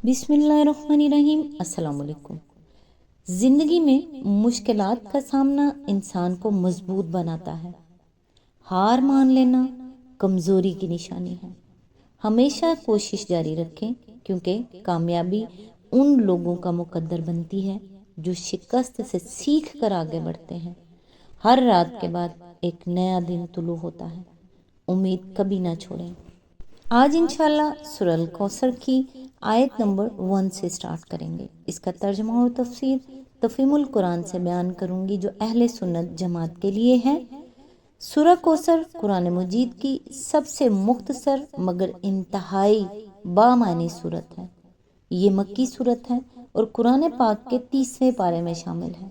بسم اللہ الرحمن الرحیم۔ السلام علیکم۔ زندگی میں مشکلات کا سامنا انسان کو مضبوط بناتا ہے۔ ہار مان لینا کمزوری کی نشانی ہے۔ ہمیشہ کوشش جاری رکھیں، کیونکہ کامیابی ان لوگوں کا مقدر بنتی ہے جو شکست سے سیکھ کر آگے بڑھتے ہیں۔ ہر رات کے بعد ایک نیا دن طلوع ہوتا ہے۔ امید کبھی نہ چھوڑیں۔ آج انشاءاللہ سورہ الکوثر کی آیت نمبر 1 سے سٹارٹ کریں گے۔ اس کا ترجمہ اور تفسیر تفہیم القرآن سے بیان کروں گی جو اہل سنت جماعت کے لیے ہے۔ سورہ کوثر قرآن مجید کی سب سے مختصر مگر انتہائی بامعنی صورت ہے۔ یہ مکی صورت ہے اور قرآن پاک کے 30ویں پارے میں شامل ہے۔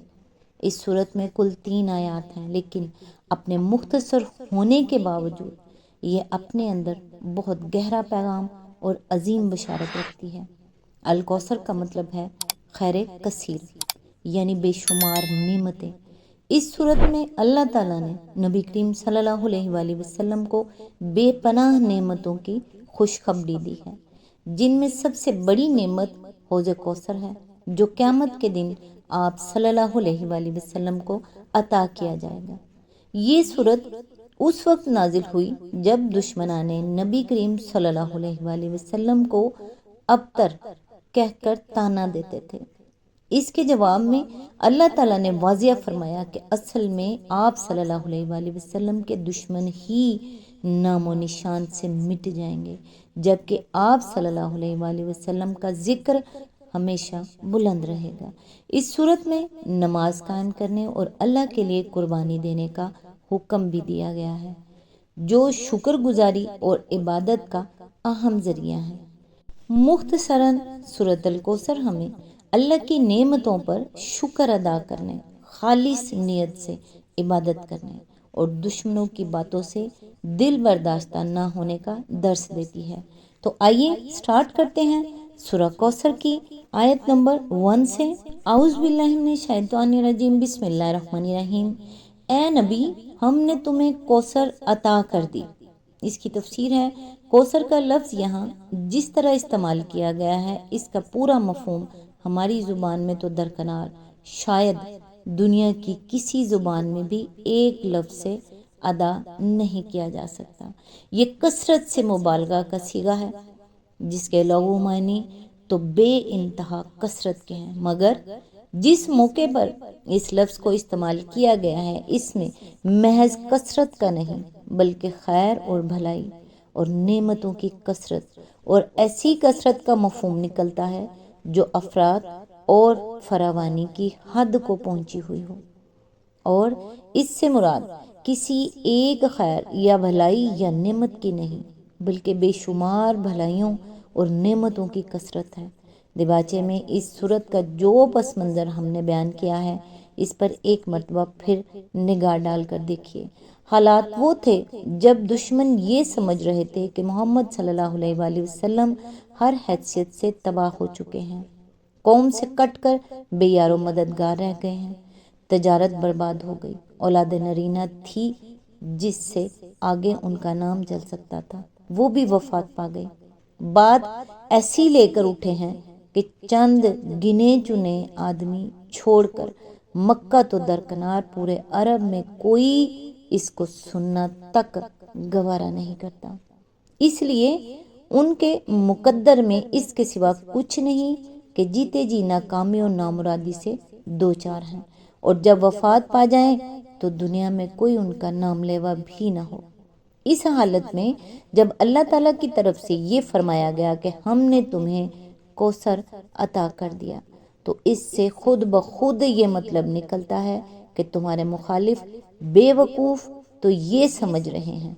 اس صورت میں کل 3 آیات ہیں، لیکن اپنے مختصر ہونے کے باوجود یہ اپنے اندر بہت گہرا پیغام اور عظیم بشارت رکھتی ہے۔ الکوثر کا مطلب ہے خیر کثیر، یعنی بے شمار نعمتیں۔ اس صورت میں اللہ تعالیٰ نے نبی کریم صلی اللہ علیہ وآلہ وسلم کو بے پناہ نعمتوں کی خوشخبری دی ہے، جن میں سب سے بڑی نعمت حوض کوثر ہے، جو قیامت کے دن آپ صلی اللہ علیہ وآلہ وسلم کو عطا کیا جائے گا۔ یہ صورت اس وقت نازل ہوئی جب دشمنان نبی کریم صلی اللہ علیہ وآلہ وسلم کو ابتر کہہ کر طعنہ دیتے تھے۔ اس کے جواب میں اللہ تعالیٰ نے واضح فرمایا کہ اصل میں آپ صلی اللہ علیہ وآلہ وسلم کے دشمن ہی نام و نشان سے مٹ جائیں گے، جبکہ آپ صلی اللہ علیہ وآلہ وسلم کا ذکر ہمیشہ بلند رہے گا۔ اس صورت میں نماز قائم کرنے اور اللہ کے لیے قربانی دینے کا حکم بھی دیا گیا ہے، جو شکر گزاری اور عبادت کا اہم ذریعہ ہے۔ مختصراً سورۃ الکوثر ہمیں اللہ کی نعمتوں پر شکر ادا کرنے، خالص نیت سے عبادت کرنے اور دشمنوں کی باتوں سے دل برداشتہ نہ ہونے کا درس دیتی ہے۔ تو آئیے سٹارٹ کرتے ہیں سورہ کوثر کی آیت نمبر 1 سے۔ اعوذ باللہ من الشیطان الرجیم، بسم اللہ الرحمن الرحیم۔ اے نبی، ہم نے تمہیں کوثر عطا کر دی۔ اس کی تفسیر ہے، کوثر کا لفظ یہاں جس طرح استعمال کیا گیا ہے، اس کا پورا مفہوم ہماری زبان میں تو درکنار، شاید دنیا کی کسی زبان میں بھی ایک لفظ سے ادا نہیں کیا جا سکتا۔ یہ کثرت سے مبالغہ کا صیغہ ہے، جس کے لغو معنی تو بے انتہا کثرت کے ہیں، مگر جس موقع پر اس لفظ کو استعمال کیا گیا ہے، اس میں محض کثرت کا نہیں بلکہ خیر اور بھلائی اور نعمتوں کی کثرت اور ایسی کثرت کا مفہوم نکلتا ہے جو افراد اور فراوانی کی حد کو پہنچی ہوئی ہو، اور اس سے مراد کسی ایک خیر یا بھلائی یا نعمت کی نہیں بلکہ بے شمار بھلائیوں اور نعمتوں کی کثرت ہے۔ دیباچے میں اس صورت کا جو پس منظر ہم نے بیان کیا ہے، اس پر ایک مرتبہ پھر نگاہ ڈال کر دیکھیے۔ حالات وہ تھے جب دشمن یہ سمجھ رہے تھے کہ محمد صلی اللہ علیہ وآلہ وسلم ہر حیثیت سے تباہ ہو چکے ہیں، قوم سے کٹ کر بے یار و مددگار رہ گئے ہیں، تجارت برباد ہو گئی، اولاد نرینہ تھی جس سے آگے ان کا نام چل سکتا تھا، وہ بھی وفات پا گئی۔ بات ایسی لے کر اٹھے ہیں کہ چند گنے چنے آدمی چھوڑ کر مکہ تو درکنار پورے عرب میں کوئی اس کو سننا تک گوارا نہیں کرتا۔ اس لیے ان کے مقدر میں اس کے سوا کچھ نہیں کہ جیتے جی ناکامی اور نامرادی سے دو چار ہیں، اور جب وفات پا جائیں تو دنیا میں کوئی ان کا نام لیوا بھی نہ ہو۔ اس حالت میں جب اللہ تعالیٰ کی طرف سے یہ فرمایا گیا کہ ہم نے تمہیں کوثر عطا کر دیا، تو اس سے خود بخود یہ مطلب نکلتا ہے کہ تمہارے مخالف بے وقوف تو یہ سمجھ رہے ہیں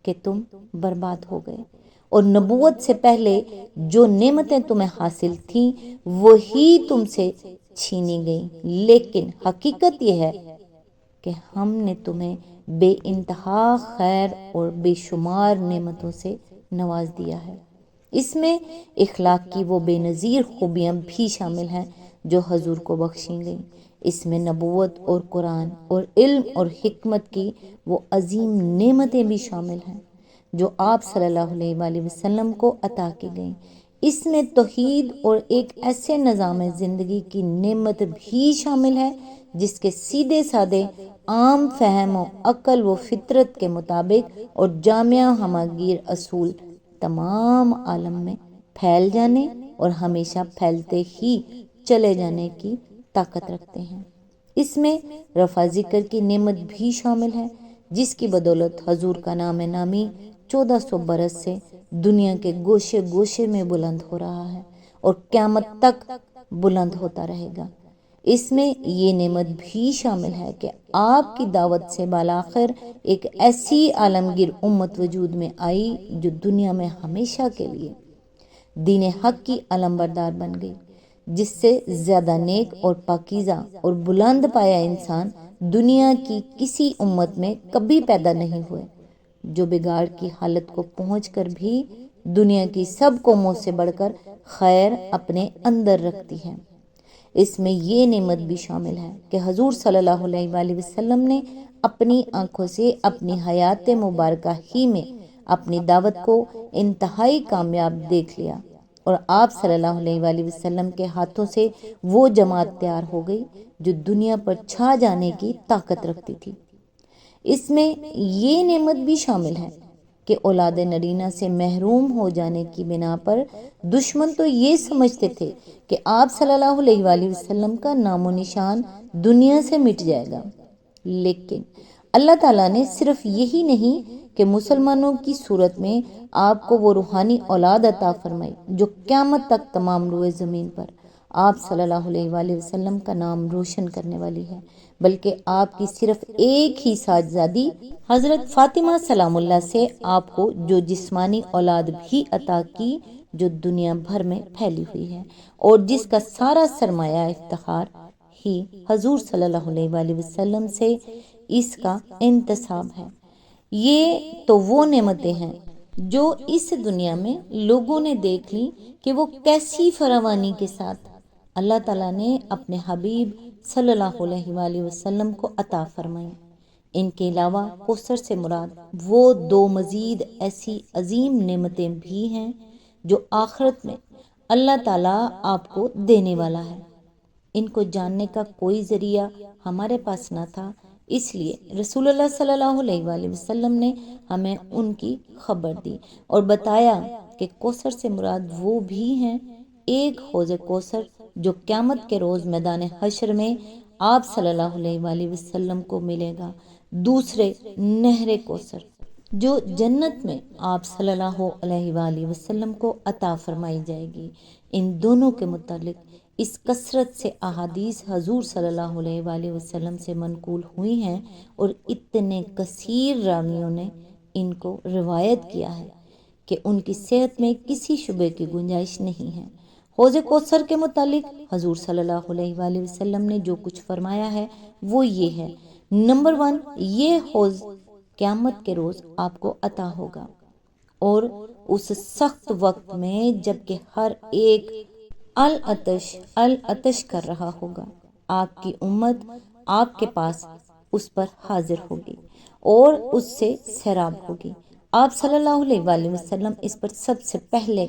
کہ تم برباد ہو گئے، اور نبوت سے پہلے جو نعمتیں تمہیں حاصل تھیں وہی تم سے چھینی گئیں، لیکن حقیقت یہ ہے کہ ہم نے تمہیں بے انتہا خیر اور بے شمار نعمتوں سے نواز دیا ہے۔ اس میں اخلاق کی وہ بے نظیر خوبیاں بھی شامل ہیں جو حضور کو بخشی گئیں۔ اس میں نبوت اور قرآن اور علم اور حکمت کی وہ عظیم نعمتیں بھی شامل ہیں جو آپ صلی اللہ علیہ وآلہ وسلم کو عطا کی گئیں۔ اس میں توحید اور ایک ایسے نظام زندگی کی نعمت بھی شامل ہے جس کے سیدھے سادے عام فہم و عقل و فطرت کے مطابق اور جامع ہماگیر اصول تمام عالم میں پھیل جانے اور ہمیشہ پھیلتے ہی چلے جانے کی طاقت رکھتے ہیں۔ اس میں رفع ذکر کی نعمت بھی شامل ہے جس کی بدولت حضور کا نام نامی 1400 برس سے دنیا کے گوشے گوشے میں بلند ہو رہا ہے اور قیامت تک بلند ہوتا رہے گا۔ اس میں یہ نعمت بھی شامل ہے کہ آپ کی دعوت سے بالآخر ایک ایسی عالمگیر امت وجود میں آئی جو دنیا میں ہمیشہ کے لیے دین حق کی علمبردار بن گئی، جس سے زیادہ نیک اور پاکیزہ اور بلند پایا انسان دنیا کی کسی امت میں کبھی پیدا نہیں ہوئے، جو بگاڑ کی حالت کو پہنچ کر بھی دنیا کی سب قوموں سے بڑھ کر خیر اپنے اندر رکھتی ہے۔ اس میں یہ نعمت بھی شامل ہے کہ حضور صلی اللہ علیہ وآلہ وسلم نے اپنی آنکھوں سے اپنی حیات مبارکہ ہی میں اپنی دعوت کو انتہائی کامیاب دیکھ لیا، اور آپ صلی اللہ علیہ وآلہ وسلم کے ہاتھوں سے وہ جماعت تیار ہو گئی جو دنیا پر چھا جانے کی طاقت رکھتی تھی۔ اس میں یہ نعمت بھی شامل ہے کہ اولاد نرینہ سے محروم ہو جانے کی بنا پر دشمن تو یہ سمجھتے تھے کہ آپ صلی اللہ علیہ وآلہ وسلم کا نام و نشان دنیا سے مٹ جائے گا، لیکن اللہ تعالیٰ نے صرف یہی نہیں کہ مسلمانوں کی صورت میں آپ کو وہ روحانی اولاد عطا فرمائی جو قیامت تک تمام روئے زمین پر آپ صلی اللہ علیہ وآلہ وسلم کا نام روشن کرنے والی ہے، بلکہ آپ کی صرف ایک ہی ساجزادی حضرت فاطمہ سلام اللہ سے آپ کو جو جسمانی اولاد بھی عطا کی جو دنیا بھر میں پھیلی ہوئی ہے، اور جس کا سارا سرمایہ افتخار ہی حضور صلی اللہ علیہ وآلہ وسلم سے اس کا انتساب ہے۔ یہ تو وہ نعمتیں ہیں جو اس دنیا میں لوگوں نے دیکھ لی کہ وہ کیسی فراوانی کے ساتھ اللہ تعالیٰ نے اپنے حبیب صلی اللہ علیہ وآلہ وسلم کو عطا فرمائی۔ ان کے علاوہ کوثر سے مراد وہ دو مزید ایسی عظیم نعمتیں بھی ہیں جو آخرت میں اللہ تعالیٰ آپ کو دینے والا ہے۔ ان کو جاننے کا کوئی ذریعہ ہمارے پاس نہ تھا، اس لیے رسول اللہ صلی اللہ علیہ وآلہ وسلم نے ہمیں ان کی خبر دی اور بتایا کہ کوثر سے مراد وہ بھی ہیں، ایک حوض کوثر جو قیامت کے روز میدان حشر میں آپ صلی اللہ علیہ وآلہ وسلم کو ملے گا، دوسرے نہر کوثر جو جنت میں آپ صلی اللہ علیہ وآلہ وسلم کو عطا فرمائی جائے گی۔ ان دونوں کے متعلق اس کثرت سے احادیث حضور صلی اللہ علیہ وآلہ وسلم سے منقول ہوئی ہیں اور اتنے کثیر راویوں نے ان کو روایت کیا ہے کہ ان کی صحت میں کسی شبے کی گنجائش نہیں ہے۔ حوض کوثر کے متعلق حضور صلی اللہ علیہ وآلہ وسلم نے جو کچھ فرمایا ہے وہ یہ ہے: نمبر 1، یہ حوض قیامت کے روز آپ کو عطا ہوگا، اور اس سخت وقت میں جب کہ ہر ایک العطش کر رہا ہوگا، آپ کی امت آپ کے پاس اس پر حاضر ہوگی اور اس سے سیراب ہوگی۔ آپ صلی اللہ علیہ وآلہ وسلم اس پر سب سے پہلے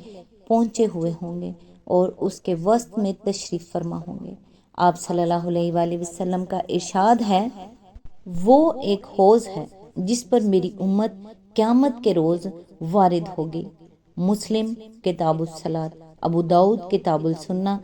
پہنچے ہوئے ہوں گے اور اس کے وسط میں تشریف فرما ہوں گے۔ آپ صلی اللہ علیہ وآلہ وسلم کا ارشاد ہے: وہ ایک حوض ہے جس پر میری امت قیامت کے روز وارد ہوگی۔ مسلم کتاب الصلاۃ، ابو داؤد کتاب السنہ۔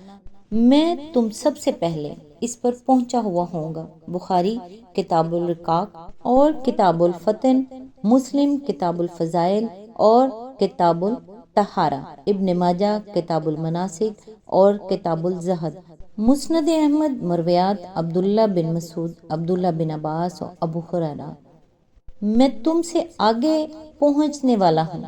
میں تم سب سے پہلے اس پر پہنچا ہوا ہوں گا۔ بخاری کتاب الرقاق اور کتاب الفتن، مسلم کتاب الفضائل اور کتاب الطہارہ، ابن ماجہ کتاب المناسک اور کتاب الزہد، مسند احمد مرویات عبداللہ بن مسعود، عبداللہ بن عباس اور ابو ہریرہ۔ میں تم سے آگے پہنچنے والا ہوں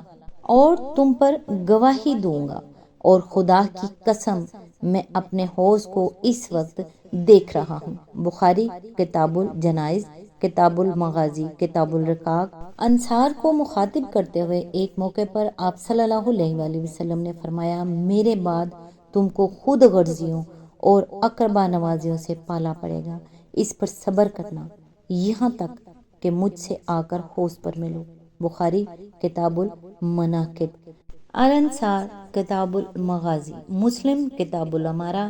اور تم پر گواہی دوں گا، اور خدا کی قسم میں اپنے حوض کو اس وقت دیکھ رہا ہوں۔ بخاری کتاب الجنائز، کتاب المغازی، کتاب الرقاق۔ انصار کو مخاطب کرتے ہوئے ایک موقع پر آپ صلی اللہ علیہ وآلہ وسلم نے فرمایا: میرے بعد تم کو خود غرضیوں اور اقربا نوازیوں سے پالا پڑے گا، اس پر صبر کرنا یہاں تک کہ مجھ سے آ کر حوض پر ملو۔ بخاری کتاب المناقب۔ الانصار کتاب المغازی، مسلم کتاب الامارہ،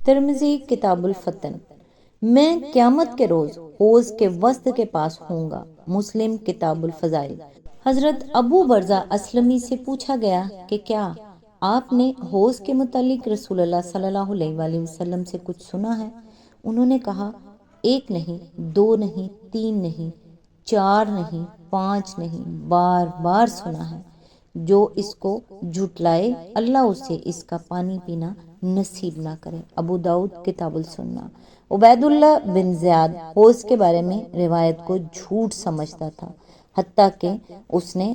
ترمذی کتاب الفتن، میں قیامت کے روز حوض کے وسط کے پاس ہوں گا، مسلم کتاب الفضائل۔ حضرت ابو برزہ اسلمی سے پوچھا گیا کہ کیا آپ نے حوض کے متعلق رسول اللہ صلی اللہ علیہ وآلہ وسلم سے کچھ سنا ہے؟ انہوں نے کہا، ایک نہیں، دو نہیں، تین نہیں، چار نہیں، پانچ نہیں، بار بار سنا ہے۔ جو اس کو جھٹلائے اللہ اسے اس کا پانی پینا نصیب نہ کرے۔ ابو داؤد کتاب السنہ۔ عبید اللہ بن زیاد حوض کے بارے میں روایت کو جھوٹ سمجھتا تھا، حتیٰ کہ اس نے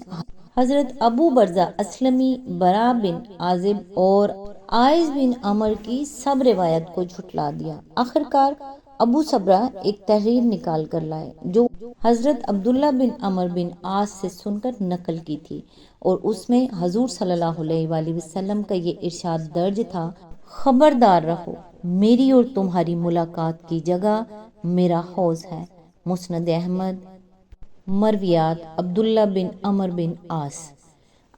حضرت ابو برزہ اسلمی، برا بن عازب اور عائز بن عمر کی سب روایت کو جھٹلا دیا۔ آخرکار ابو صبرہ ایک تحریر نکال کر لائے جو حضرت عبداللہ بن عمر بن عاص سے سن کر نقل کی تھی، اور اس میں حضور صلی اللہ علیہ وآلہ وسلم کا یہ ارشاد درج تھا، خبردار رہو، میری اور تمہاری ملاقات کی جگہ میرا حوض ہے۔ مسند احمد، مرویات عبداللہ بن عمر بن عاص۔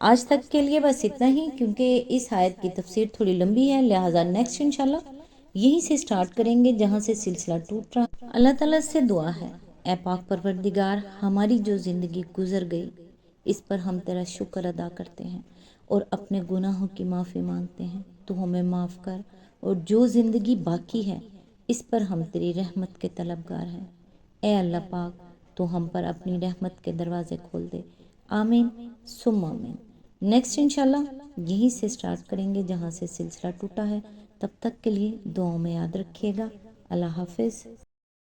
آج تک کے لیے بس اتنا ہی، کیونکہ اس آیت کی تفسیر تھوڑی لمبی ہے، لہٰذا نیکسٹ انشاءاللہ یہیں سے سٹارٹ کریں گے جہاں سے سلسلہ ٹوٹ رہا۔ اللہ تعالیٰ سے دعا ہے، اے پاک پروردگار، ہماری جو زندگی گزر گئی اس پر ہم تیرا شکر ادا کرتے ہیں اور اپنے گناہوں کی معافی مانگتے ہیں، تو ہمیں معاف کر، اور جو زندگی باقی ہے اس پر ہم تیری رحمت کے طلبگار ہیں۔ اے اللہ پاک، تو ہم پر اپنی رحمت کے دروازے کھول دے۔ آمین ثم آمین۔ نیکسٹ انشاءاللہ یہیں سے سٹارٹ کریں گے جہاں سے سلسلہ ٹوٹا ہے۔ تب تک کے لیے دعاؤں میں یاد رکھیے گا۔ اللہ حافظ۔